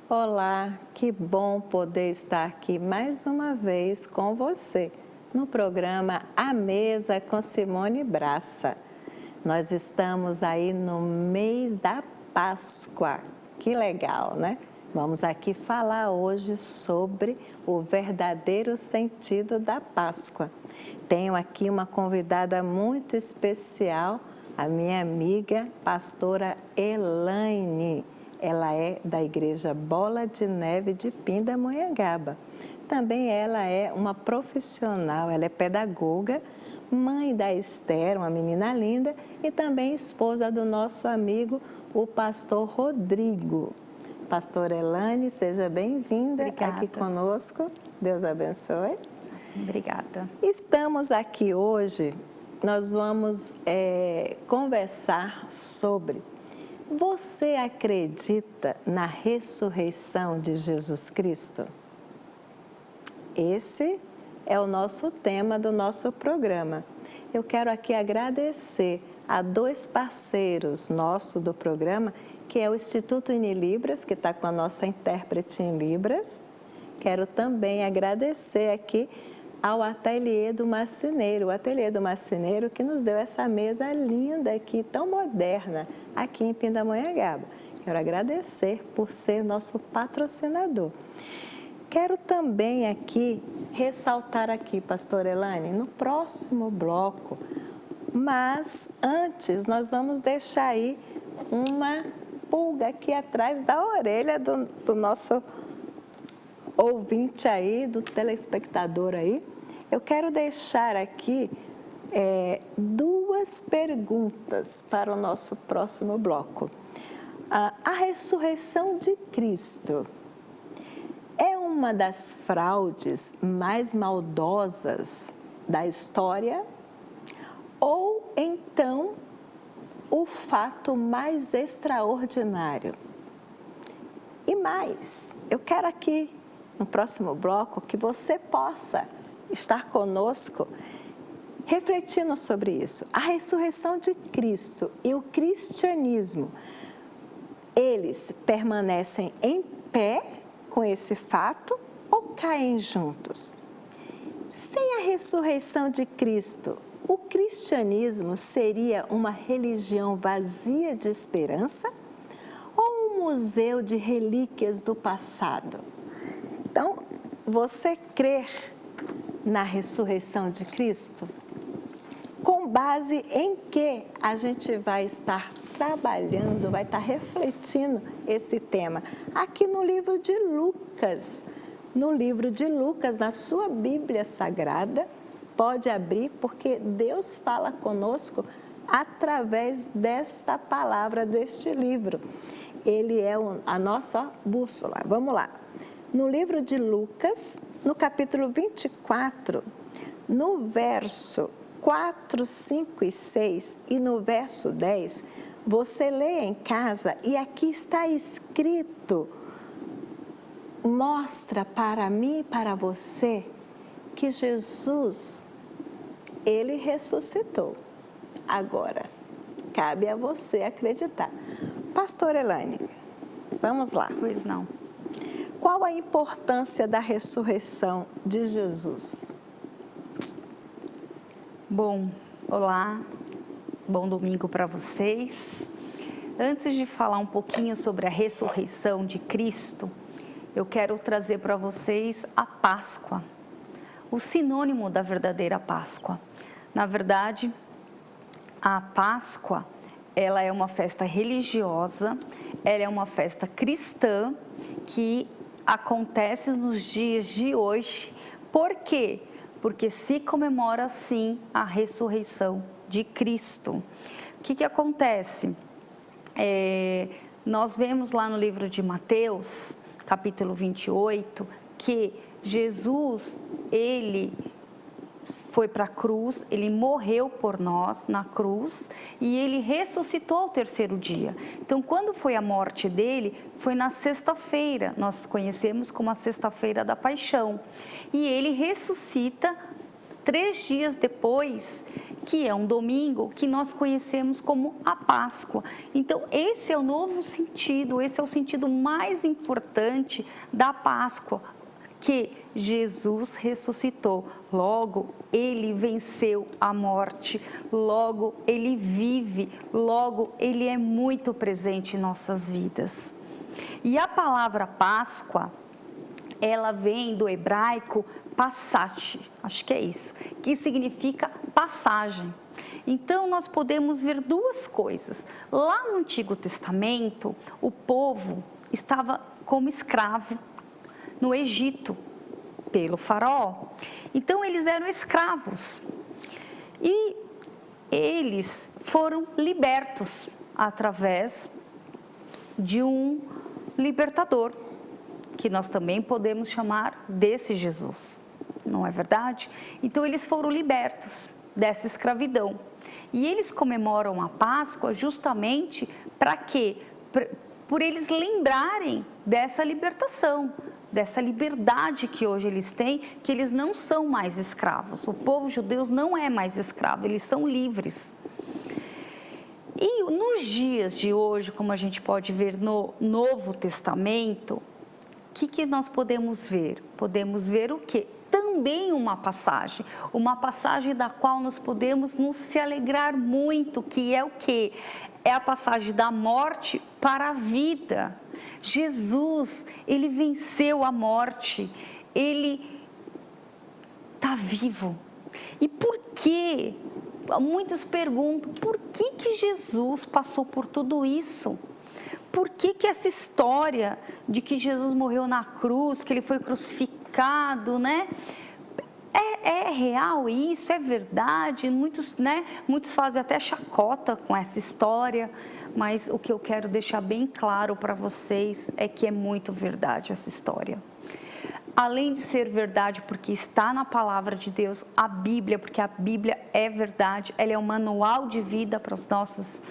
Olá, que bom poder estar aqui mais uma vez com você no programa A Mesa com Simone Braça. Nós estamos aí no mês da Páscoa, que legal, né? Vamos aqui falar hoje sobre o verdadeiro sentido da Páscoa. Tenho aqui uma convidada muito especial, a minha amiga, pastora Elaine. Ela é da Igreja Bola de Neve de Pindamonhangaba. Também ela é uma profissional, ela é pedagoga, mãe da Esther, uma menina linda, e também esposa do nosso amigo, o pastor Rodrigo. Pastora Elaine, seja bem-vinda aqui conosco. Deus abençoe. Obrigada. Estamos aqui hoje, nós vamos conversar sobre: você acredita na ressurreição de Jesus Cristo? Esse é o nosso tema do nosso programa. Eu quero aqui agradecer a dois parceiros nossos do programa, que é o Instituto Unilibras, que está com a nossa intérprete em Libras. Quero também agradecer aqui ao Ateliê do Marceneiro, o Ateliê do Marceneiro que nos deu essa mesa linda aqui, tão moderna, aqui em Pindamonhangaba. Quero agradecer por ser nosso patrocinador. Quero também aqui ressaltar aqui, pastora Elaine, no próximo bloco, mas antes nós vamos deixar aí uma pulga aqui atrás da orelha do nosso ouvinte aí, do telespectador aí. Eu quero deixar aqui duas perguntas para o nosso próximo bloco. A ressurreição de Cristo é uma das fraudes mais maldosas da história, ou então o fato mais extraordinário? E mais, eu quero aqui no próximo bloco que você possa estar conosco refletindo sobre isso. A ressurreição de Cristo e o cristianismo, eles permanecem em pé com esse fato ou caem juntos? Sem a ressurreição de Cristo, o cristianismo seria uma religião vazia de esperança ou um museu de relíquias do passado? Então, você crê na ressurreição de Cristo? Com base em que a gente vai estar trabalhando, vai estar refletindo esse tema? Aqui no livro de Lucas. No livro de Lucas, na sua Bíblia Sagrada, pode abrir, porque Deus fala conosco através desta palavra, deste livro. Ele é a nossa bússola. Vamos lá. No livro de Lucas, no capítulo 24, no verso 4, 5 e 6 e no verso 10, você lê em casa e aqui está escrito: mostra para mim e para você que Jesus, ele ressuscitou. Agora, cabe a você acreditar. Pastora Elaine, vamos lá. Pois não. Qual a importância da ressurreição de Jesus? Bom, olá, bom domingo para vocês. Antes de falar um pouquinho sobre a ressurreição de Cristo, eu quero trazer para vocês a Páscoa, o sinônimo da verdadeira Páscoa. Na verdade, a Páscoa, ela é uma festa religiosa, ela é uma festa cristã que acontece nos dias de hoje. Por quê? Porque se comemora, sim, a ressurreição de Cristo. O que acontece? Nós vemos lá no livro de Mateus, capítulo 28, que Jesus, ele foi para a cruz, ele morreu por nós na cruz e ele ressuscitou ao terceiro dia. Então, quando foi a morte dele, foi na sexta-feira, nós conhecemos como a sexta-feira da paixão. E ele ressuscita 3 dias depois que é um domingo que nós conhecemos como a Páscoa. Então, esse é o novo sentido, esse é o sentido mais importante da Páscoa, que Jesus ressuscitou, logo ele venceu a morte, logo ele vive, logo ele é muito presente em nossas vidas. E a palavra Páscoa, ela vem do hebraico passach, acho que é isso, que significa passagem. Então, nós podemos ver duas coisas. Lá no Antigo Testamento, o povo estava como escravo no Egito, pelo faraó. Então, eles eram escravos. E eles foram libertos através de um libertador, que nós também podemos chamar desse Jesus, não é verdade? Então, eles foram libertos dessa escravidão. E eles comemoram a Páscoa justamente para quê? Por eles lembrarem dessa libertação, dessa liberdade que hoje eles têm, que eles não são mais escravos. O povo judeu não é mais escravo, eles são livres. E nos dias de hoje, como a gente pode ver no Novo Testamento, o que nós podemos ver? Podemos ver o quê? Também uma passagem da qual nós podemos nos se alegrar muito, que é o quê? É a passagem da morte para a vida. Jesus, ele venceu a morte, ele está vivo. E por quê? Muitos perguntam, por que Jesus passou por tudo isso? Por que essa história de que Jesus morreu na cruz, que ele foi crucificado, né? É real isso? É verdade? Muitos fazem até chacota com essa história, mas o que eu quero deixar bem claro para vocês é que é muito verdade essa história. Além de ser verdade, porque está na palavra de Deus, a Bíblia, porque a Bíblia é verdade, ela é um manual de vida para as nossas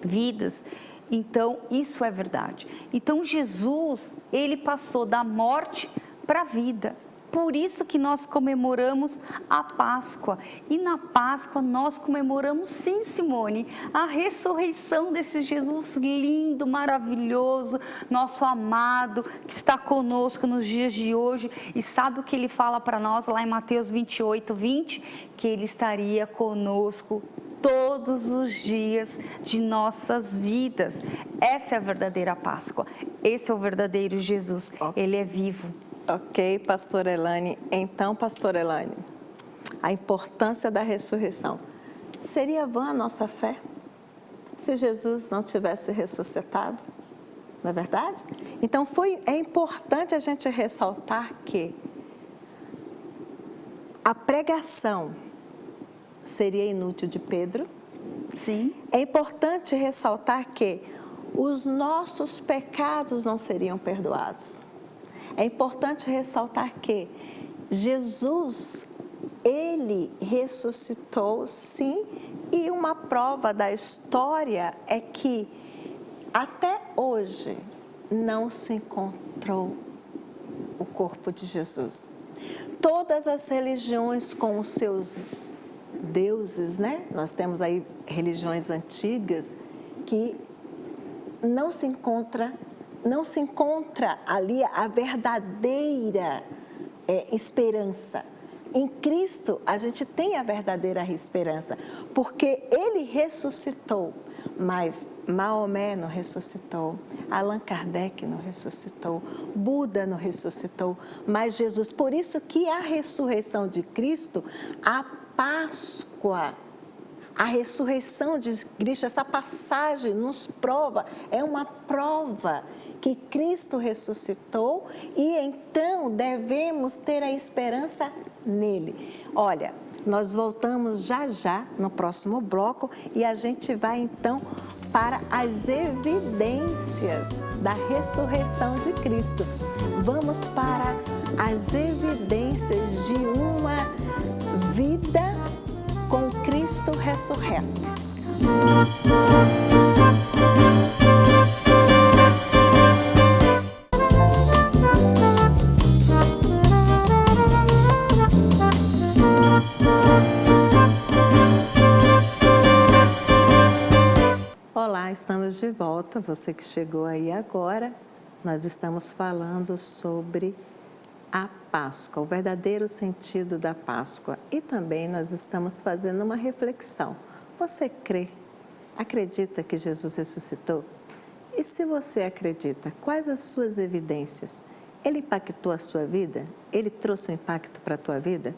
vidas. Então, isso é verdade. Então, Jesus, ele passou da morte para a vida. Por isso que nós comemoramos a Páscoa. E na Páscoa nós comemoramos, sim, Simone, a ressurreição desse Jesus lindo, maravilhoso, nosso amado, que está conosco nos dias de hoje. E sabe o que ele fala para nós lá em Mateus 28, 20? Que ele estaria conosco todos os dias de nossas vidas. Essa é a verdadeira Páscoa. Esse é o verdadeiro Jesus. Ele é vivo. Ok, pastora Elane. Então, pastora Elane, a importância da ressurreição. Seria vã a nossa fé se Jesus não tivesse ressuscitado? Não é verdade? Então, é importante a gente ressaltar que a pregação seria inútil de Pedro. Sim. É importante ressaltar que os nossos pecados não seriam perdoados. É importante ressaltar que Jesus, ele ressuscitou, sim, e uma prova da história é que até hoje não se encontrou o corpo de Jesus. Todas as religiões com os seus deuses, né? Nós temos aí religiões antigas que não se encontra ali a verdadeira esperança. Em Cristo, a gente tem a verdadeira esperança, porque ele ressuscitou, mas Maomé não ressuscitou, Allan Kardec não ressuscitou, Buda não ressuscitou, mas Jesus. Por isso que a ressurreição de Cristo, a Páscoa, a ressurreição de Cristo, essa passagem nos prova, é uma prova que Cristo ressuscitou e então devemos ter a esperança nele. Olha, nós voltamos já no próximo bloco e a gente vai então para as evidências da ressurreição de Cristo. Vamos para as evidências de uma vida com Cristo ressurreto. Olá, estamos de volta. Você que chegou aí agora, nós estamos falando sobre a Páscoa, o verdadeiro sentido da Páscoa. E também nós estamos fazendo uma reflexão. Você crê, acredita que Jesus ressuscitou? E se você acredita, quais as suas evidências? Ele impactou a sua vida? Ele trouxe um impacto para a tua vida?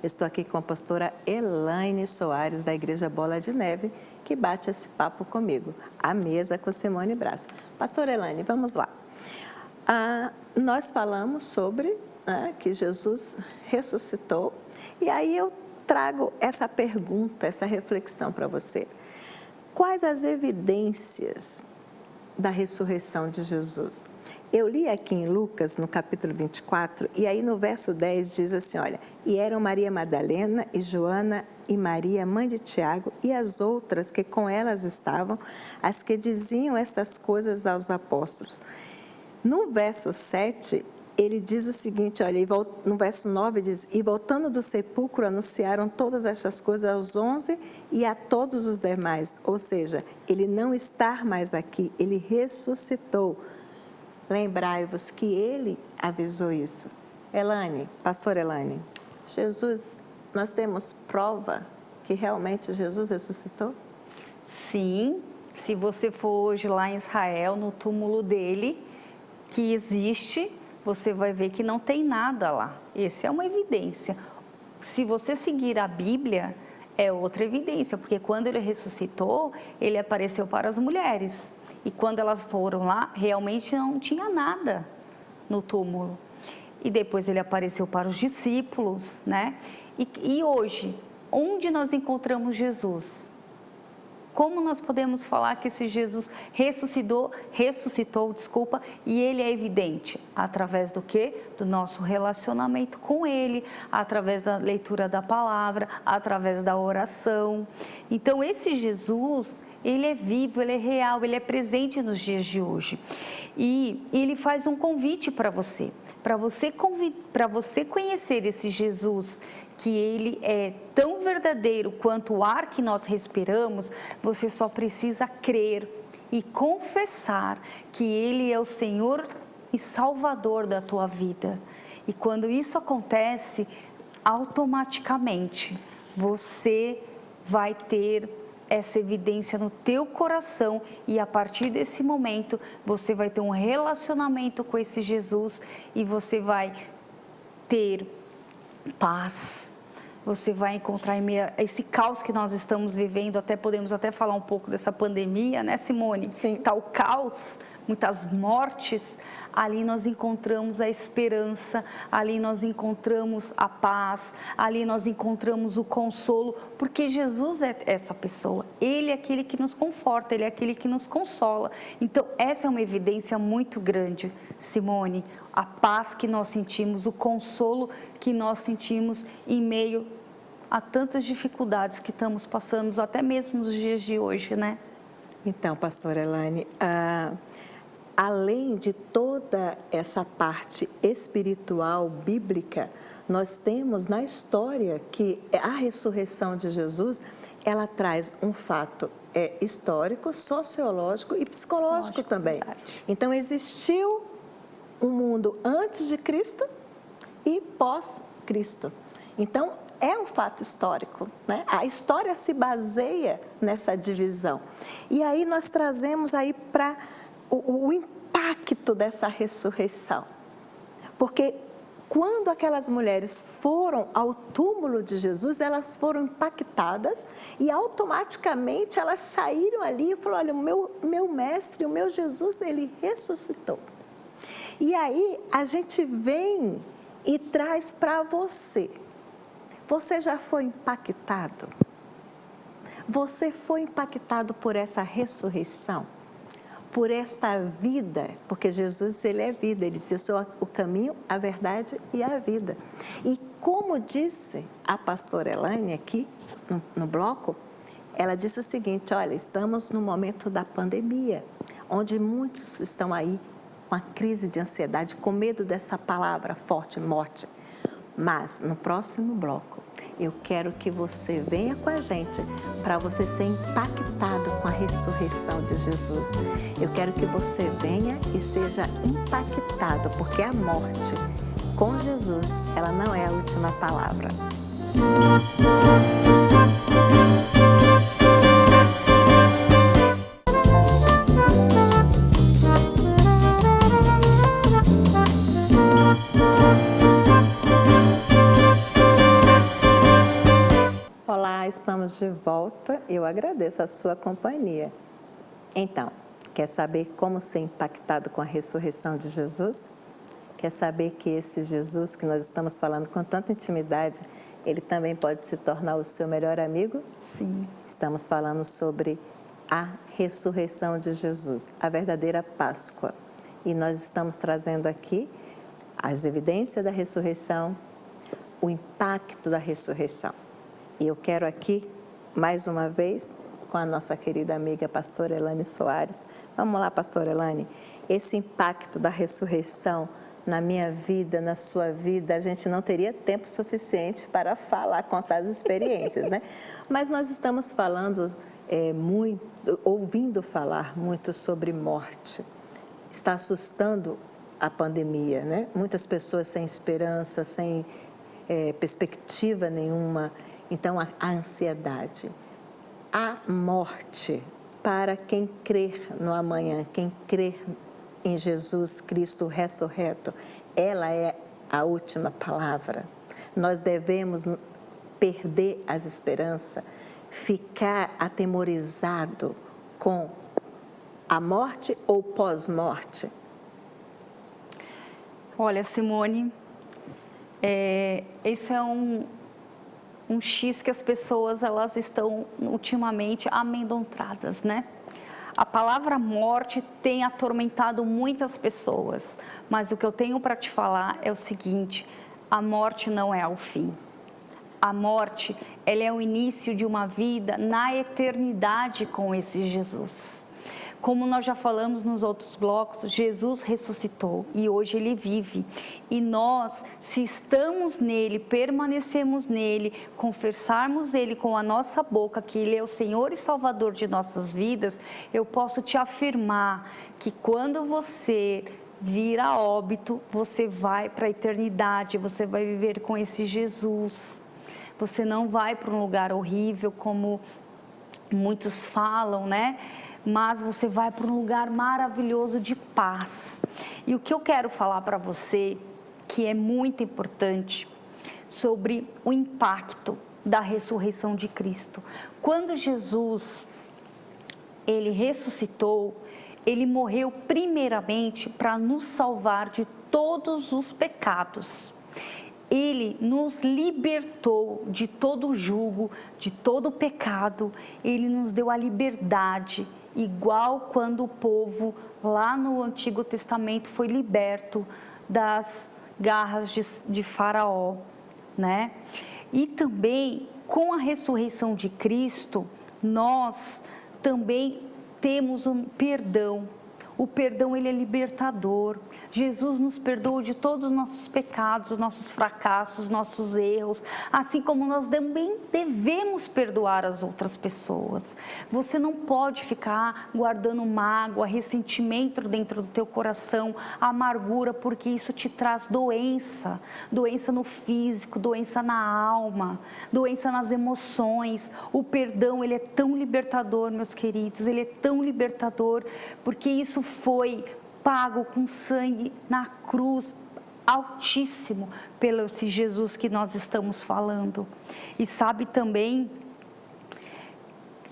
Estou aqui com a pastora Elaine Soares, da Igreja Bola de Neve, que bate esse papo comigo, à mesa com Simone Braz. Pastora Elaine, vamos lá. Nós falamos sobre que Jesus ressuscitou, e aí eu trago essa pergunta, essa reflexão para você. Quais as evidências da ressurreição de Jesus? Eu li aqui em Lucas, no capítulo 24, e aí no verso 10 diz assim, olha, e eram Maria Madalena e Joana e Maria, mãe de Tiago, e as outras que com elas estavam, as que diziam estas coisas aos apóstolos. No verso 7, ele diz o seguinte, olha, no verso 9 diz, e voltando do sepulcro anunciaram todas essas coisas aos 11 e a todos os demais, ou seja, ele não está mais aqui, ele ressuscitou. Lembrai-vos que ele avisou isso. Elaine, pastora Elaine, Jesus, nós temos prova que realmente Jesus ressuscitou? Sim, se você for hoje lá em Israel, no túmulo dele, que existe, você vai ver que não tem nada lá. Essa é uma evidência. Se você seguir a Bíblia, é outra evidência, porque quando ele ressuscitou, ele apareceu para as mulheres. E quando elas foram lá, realmente não tinha nada no túmulo. E depois ele apareceu para os discípulos, né? E hoje, onde nós encontramos Jesus? Como nós podemos falar que esse Jesus ressuscitou, e ele é evidente? Através do quê? Do nosso relacionamento com ele, através da leitura da palavra, através da oração. Então, esse Jesus, ele é vivo, ele é real, ele é presente nos dias de hoje. E ele faz um convite para você conhecer esse Jesus, que ele é tão verdadeiro quanto o ar que nós respiramos, você só precisa crer e confessar que ele é o Senhor e Salvador da tua vida. E quando isso acontece, automaticamente você vai ter essa evidência no teu coração, e a partir desse momento você vai ter um relacionamento com esse Jesus e você vai ter paz. Você vai encontrar em meio a esse caos que nós estamos vivendo, podemos falar um pouco dessa pandemia, né, Simone? Sim. Tá o caos, muitas mortes. Ali nós encontramos a esperança, ali nós encontramos a paz, ali nós encontramos o consolo, porque Jesus é essa pessoa, ele é aquele que nos conforta, ele é aquele que nos consola. Então essa é uma evidência muito grande, Simone, a paz que nós sentimos, o consolo que nós sentimos em meio a tantas dificuldades que estamos passando, até mesmo nos dias de hoje, né? Então, pastora Elaine, além de toda essa parte espiritual, bíblica, nós temos na história que a ressurreição de Jesus, ela traz um fato histórico, sociológico e psicológico também. Verdade. Então, existiu um mundo antes de Cristo e pós-Cristo. Então, é um fato histórico, né? A história se baseia nessa divisão. E aí nós trazemos aí para o impacto dessa ressurreição. Porque quando aquelas mulheres foram ao túmulo de Jesus, elas foram impactadas e automaticamente elas saíram ali e falaram, olha, o meu mestre, o meu Jesus, ele ressuscitou. E aí a gente vem e traz para você. Você já foi impactado? Você foi impactado por essa ressurreição? Por esta vida, porque Jesus, ele é vida, ele disse, eu sou o caminho, a verdade e a vida. E como disse a pastora Elaine aqui no bloco, ela disse o seguinte, olha, estamos no momento da pandemia, onde muitos estão aí com a crise de ansiedade, com medo dessa palavra forte, morte. Mas no próximo bloco, Eu quero que você venha com a gente para você ser impactado com a ressurreição de Jesus. Eu quero que você venha e seja impactado, porque a morte com Jesus, ela não é a última palavra. Olá, estamos de volta. Eu agradeço a sua companhia. Então, quer saber como ser impactado com a ressurreição de Jesus? Quer saber que esse Jesus que nós estamos falando com tanta intimidade, ele também pode se tornar o seu melhor amigo? Sim. Estamos falando sobre a ressurreição de Jesus, a verdadeira Páscoa. E nós estamos trazendo aqui as evidências da ressurreição, o impacto da ressurreição. E eu quero aqui, mais uma vez, com a nossa querida amiga pastora Elane Soares. Vamos lá, pastora Elane. Esse impacto da ressurreição na minha vida, na sua vida, a gente não teria tempo suficiente para falar, contar as experiências, né? Mas nós estamos falando ouvindo falar muito sobre morte. Está assustando a pandemia, né? Muitas pessoas sem esperança, sem perspectiva nenhuma. Então, a ansiedade, a morte, para quem crer no amanhã, quem crer em Jesus Cristo ressurreto, ela é a última palavra. Nós devemos perder as esperanças, ficar atemorizado com a morte ou pós-morte. Olha, Simone, esse é um X que as pessoas elas estão ultimamente amedrontadas, né? A palavra morte tem atormentado muitas pessoas, mas o que eu tenho para te falar é o seguinte: a morte não é o fim. A morte, ela é o início de uma vida na eternidade com esse Jesus. Como nós já falamos nos outros blocos, Jesus ressuscitou e hoje Ele vive. E nós, se estamos nele, permanecemos nele, confessarmos Ele com a nossa boca, que Ele é o Senhor e Salvador de nossas vidas, eu posso te afirmar que quando você vir a óbito, você vai para a eternidade, você vai viver com esse Jesus. Você não vai para um lugar horrível, como muitos falam, né? Mas você vai para um lugar maravilhoso de paz. E o que eu quero falar para você, que é muito importante, sobre o impacto da ressurreição de Cristo. Quando Jesus, Ele ressuscitou, Ele morreu primeiramente para nos salvar de todos os pecados. Ele nos libertou de todo jugo, de todo pecado. Ele nos deu a liberdade, igual quando o povo lá no Antigo Testamento foi liberto das garras de Faraó, né? E também com a ressurreição de Cristo, nós também temos um perdão. O perdão, ele é libertador. Jesus nos perdoa de todos os nossos pecados, os nossos fracassos, nossos erros, assim como nós também devemos perdoar as outras pessoas. Você não pode ficar guardando mágoa, ressentimento dentro do teu coração, amargura, porque isso te traz doença, doença no físico, doença na alma, doença nas emoções. O perdão, ele é tão libertador, meus queridos, ele é tão libertador, porque isso foi pago com sangue na cruz, altíssimo, pelo esse Jesus que nós estamos falando. E sabe também,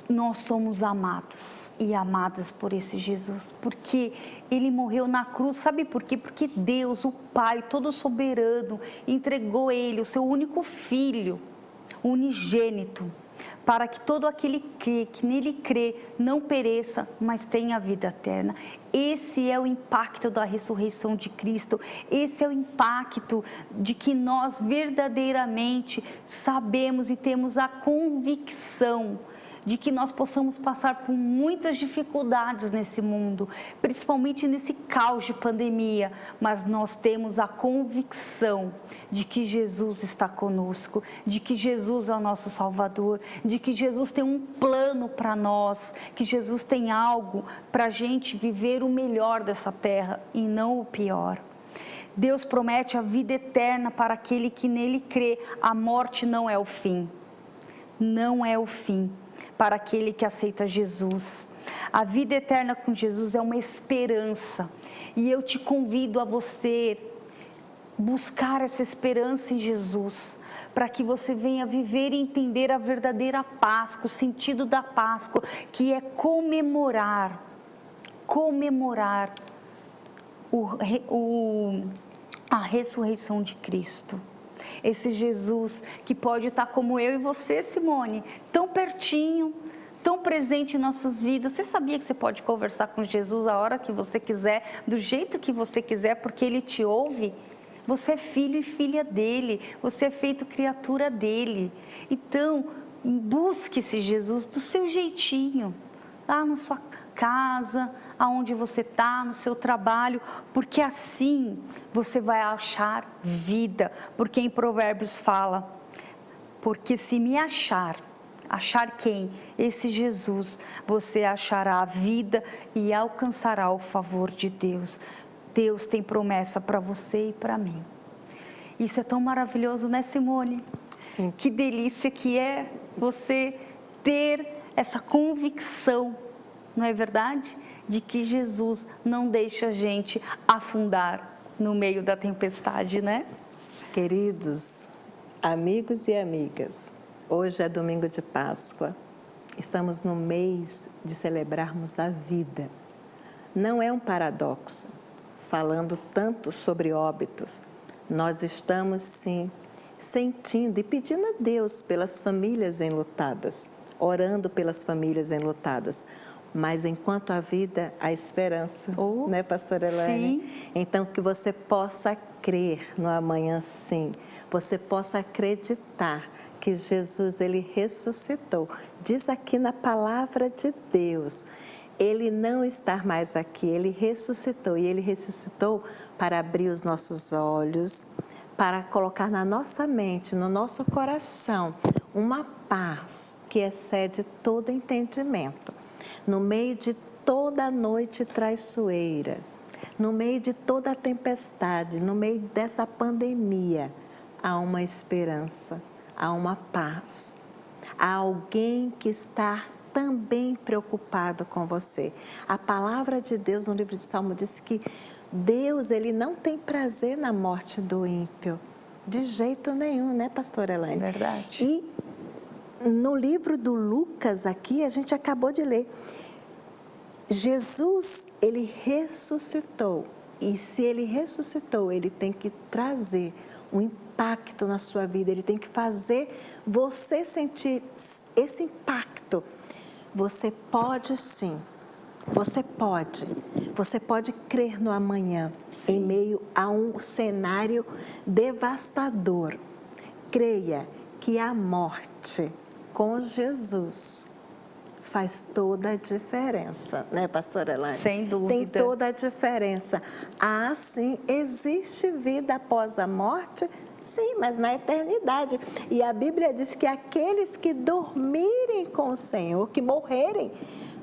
nós somos amados e amadas por esse Jesus, porque Ele morreu na cruz. Sabe por quê? Porque Deus, o Pai, todo soberano, entregou Ele, o seu único Filho, unigênito, para que todo aquele que nele crê não pereça, mas tenha vida eterna. Esse é o impacto da ressurreição de Cristo. Esse é o impacto de que nós verdadeiramente sabemos e temos a convicção de que nós possamos passar por muitas dificuldades nesse mundo, principalmente nesse caos de pandemia, mas nós temos a convicção de que Jesus está conosco, de que Jesus é o nosso Salvador, de que Jesus tem um plano para nós, que Jesus tem algo para a gente viver o melhor dessa terra e não o pior. Deus promete a vida eterna para aquele que nele crê. A morte não é o fim. Não é o fim para aquele que aceita Jesus. A vida eterna com Jesus é uma esperança. E eu te convido a você buscar essa esperança em Jesus, para que você venha viver e entender a verdadeira Páscoa, o sentido da Páscoa, que é comemorar a ressurreição de Cristo. Esse Jesus que pode estar como eu e você, Simone, tão pertinho, tão presente em nossas vidas. Você sabia que você pode conversar com Jesus a hora que você quiser, do jeito que você quiser, porque Ele te ouve? Você é filho e filha dEle, você é feito criatura dEle. Então, busque esse Jesus do seu jeitinho, lá na sua casa, aonde você está, no seu trabalho, porque assim você vai achar vida, porque em Provérbios fala, porque se me achar quem? Esse Jesus, você achará a vida e alcançará o favor de Deus. Deus tem promessa para você e para mim. Isso é tão maravilhoso, né, Simone? Que delícia que é você ter essa convicção, não é verdade? De que Jesus não deixa a gente afundar no meio da tempestade, né? Queridos amigos e amigas, hoje é domingo de Páscoa. Estamos no mês de celebrarmos a vida. Não é um paradoxo, falando tanto sobre óbitos. Nós estamos, sim, sentindo e pedindo a Deus pelas famílias enlutadas, orando pelas famílias enlutadas. Mas enquanto há vida, há esperança, né, pastora Elaine? Sim. Então, que você possa crer no amanhã, sim. Você possa acreditar que Jesus, Ele ressuscitou. Diz aqui na palavra de Deus, Ele não está mais aqui, Ele ressuscitou. E Ele ressuscitou para abrir os nossos olhos, para colocar na nossa mente, no nosso coração, uma paz que excede todo entendimento. No meio de toda a noite traiçoeira, no meio de toda a tempestade, no meio dessa pandemia, há uma esperança, há uma paz. Há alguém que está também preocupado com você. A palavra de Deus no livro de Salmo diz que Deus, Ele não tem prazer na morte do ímpio, de jeito nenhum, né, pastora Elaine? É verdade. E no livro do Lucas aqui, a gente acabou de ler, Jesus, Ele ressuscitou. E se Ele ressuscitou, Ele tem que trazer um impacto na sua vida, Ele tem que fazer você sentir esse impacto. Você pode sim, você pode crer no amanhã, sim, em meio a um cenário devastador. Creia que a morte com Jesus faz toda a diferença, né, pastora Elaine? Sem dúvida. Tem toda a diferença. Ah, sim, existe vida após a morte? Sim, mas na eternidade. E a Bíblia diz que aqueles que dormirem com o Senhor, que morrerem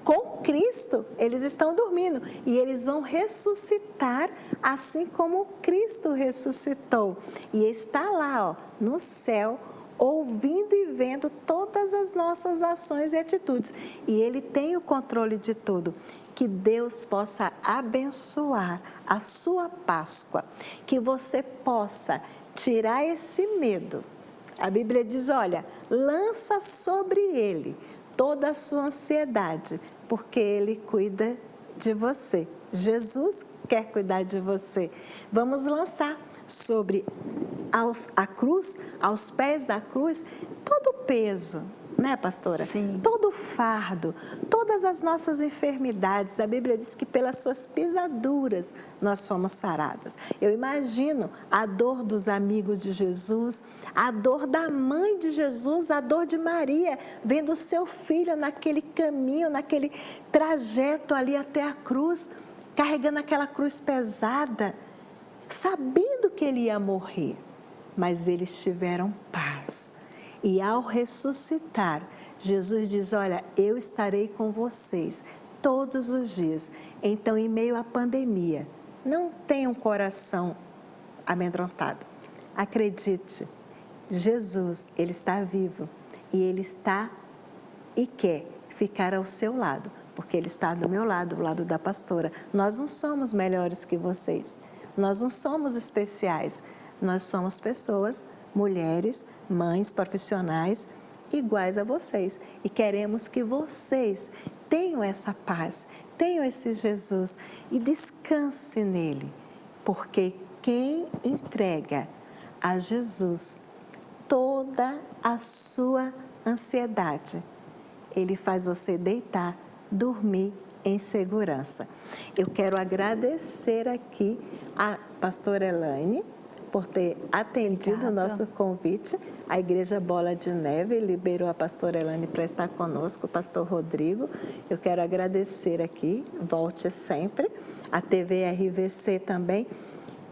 com Cristo, eles estão dormindo e eles vão ressuscitar assim como Cristo ressuscitou. E está lá, ó, no céu, ouvindo e vendo todas as nossas ações e atitudes. E Ele tem o controle de tudo. Que Deus possa abençoar a sua Páscoa. Que você possa tirar esse medo. A Bíblia diz, olha, lança sobre Ele toda a sua ansiedade, porque Ele cuida de você. Jesus quer cuidar de você. Vamos lançar sobre a cruz, aos pés da cruz, todo o peso né, pastora? Sim. Todo o fardo, todas as nossas enfermidades. A Bíblia diz que pelas suas pisaduras nós fomos saradas. Eu imagino a dor dos amigos de Jesus, a dor da mãe de Jesus, a dor de Maria, vendo o seu filho naquele caminho, naquele trajeto ali até a cruz, carregando aquela cruz pesada, sabendo que ele ia morrer. Mas eles tiveram paz. E ao ressuscitar, Jesus diz, olha, eu estarei com vocês todos os dias. Então, em meio à pandemia, não tenha um coração amedrontado. Acredite, Jesus, Ele está vivo e Ele está e quer ficar ao seu lado, porque Ele está do meu lado, do lado da pastora. Nós não somos melhores que vocês, nós não somos especiais, nós somos pessoas, mulheres, mães, profissionais, iguais a vocês. E queremos que vocês tenham essa paz, tenham esse Jesus e descanse nele. Porque quem entrega a Jesus toda a sua ansiedade, ele faz você deitar, dormir em segurança. Eu quero agradecer aqui a pastora Elaine por ter atendido o nosso convite. A Igreja Bola de Neve liberou a pastora Elaine para estar conosco, o pastor Rodrigo. Eu quero agradecer aqui, volte sempre. A TV RVC também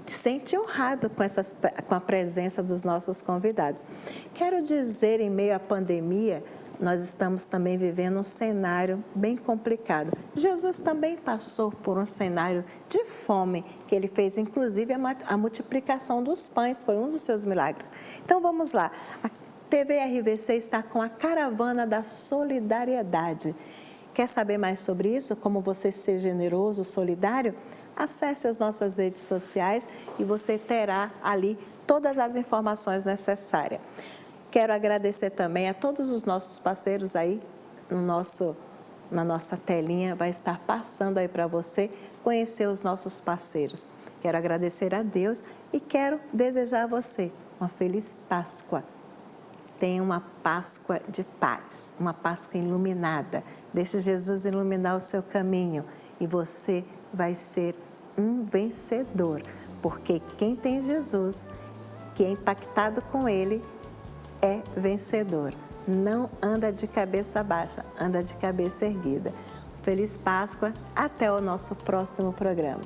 sente honrado com a presença dos nossos convidados. Quero dizer, em meio à pandemia, nós estamos também vivendo um cenário bem complicado. Jesus também passou por um cenário de fome, que ele fez inclusive a multiplicação dos pães, foi um dos seus milagres. Então vamos lá, a TV RVC está com a Caravana da Solidariedade. Quer saber mais sobre isso? Como você ser generoso, solidário? Acesse as nossas redes sociais e você terá ali todas as informações necessárias. Quero agradecer também a todos os nossos parceiros aí, na nossa telinha, vai estar passando aí para você conhecer os nossos parceiros. Quero agradecer a Deus e quero desejar a você uma feliz Páscoa. Tenha uma Páscoa de paz, uma Páscoa iluminada. Deixe Jesus iluminar o seu caminho e você vai ser um vencedor, porque quem tem Jesus, que é impactado com Ele, é vencedor. Não anda de cabeça baixa, anda de cabeça erguida. Feliz Páscoa, até o nosso próximo programa.